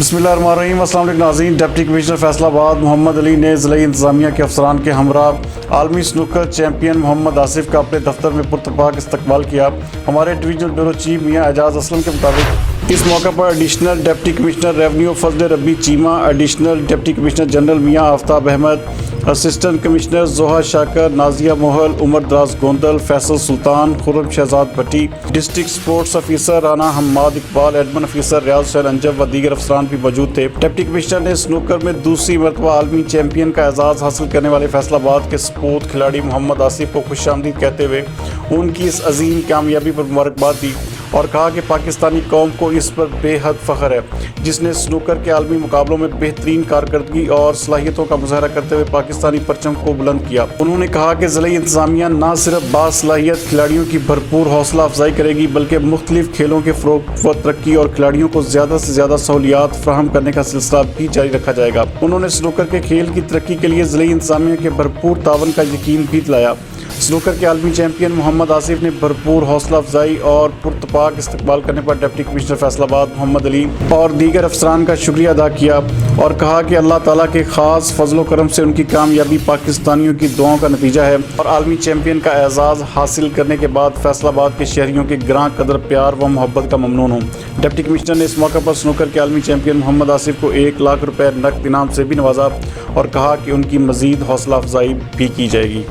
बिस्मिल्लाहिर्रहमानिर्रहीम। अस्सलाम वालेकुम नाज़रीन। डिप्टी कमिश्नर फैसलाबाद मोहम्मद अली ने ज़िला इंतज़ामिया के अफसरान के हमरा आलमी स्नूकर चैम्पियन मोहम्मद आसिफ का अपने दफ्तर में पुरतपाक इस्तकबाल किया। हमारे डिवीजनल ब्यूरो चीफ मियाँ एजाज असलम के मुताबिक इस मौका पर एडिशनल डिप्टी कमिश्नर रेवन्यू फजल रब्बी Cheema, additional deputy commissioner general मियाँ आफ्ताब अहमद, असिस्टेंट कमिश्नर जोहा शाकर, Nazia Mohal, Umar Daraz Gondal, Faisal Sultan, Khurram Shahzad Bhatti, district sports officer Rana Hammad Iqbal, admin officer Riaz Hussain Anjab व दीगर अफसरान भी मौजूद थे। डिप्टी कमिश्नर ने स्नूकर में दूसरी मरतबा आलमी चैंपियन का एजाज़ हासिल करने वाले फैसलाबाद के सपूत खिलाड़ी मोहम्मद आसिफ को खुशामदीद कहते हुए उनकी इस अजीम कामयाबी पर मुबारकबाद दी और कहा कि पाकिस्तानी कौम को इस पर बेहद फ़ख्र है जिसने स्नूकर के आलमी मुकाबलों में बेहतरीन कारकर्दगी और सलाहियतों का मुजाहरा करते हुए पाकिस्तानी परचम को बुलंद किया। उन्होंने कहा कि ज़िला इंतज़ामिया न सिर्फ बासलाहियत खिलाड़ियों की भरपूर हौसला अफजाई करेगी बल्कि मुख्तलिफ खेलों के फ़रोग़ व तरक्की और खिलाड़ियों को ज़्यादा से ज़्यादा सहूलियात फराहम करने का सिलसिला भी जारी रखा जाएगा। उन्होंने स्नूकर के खेल की तरक्की के लिए ज़िला इंतज़ामिया के भरपूर तावन का यकीन भी दिलाया। स्नूकर के आलमी चैंपियन मोहम्मद आसिफ ने भरपूर हौसला अफजाई और पुरतपाक इस्तकबाल करने पर डिप्टी कमिश्नर फैसलाबाद मोहम्मद अली और दीगर अफसरान का शुक्रिया अदा किया और कहा कि अल्लाह ताला के ख़ास फजलो करम से उनकी कामयाबी पाकिस्तानियों की दुआओं का नतीजा है और आलमी चैंपियन का एजाज़ हासिल करने के बाद फैसलाबाद के शहरियों के ग्रां कदर प्यार व मोहब्बत का ममनून हूँ। डिप्टी कमिश्नर ने इस मौका पर स्नूकर के आलमी चैंपियन मोहम्मद आसिफ को 1 लाख रुपये नकद इनाम से भी नवाजा और कहा कि उनकी मज़ीद हौसला अफजाई भी की जाएगी।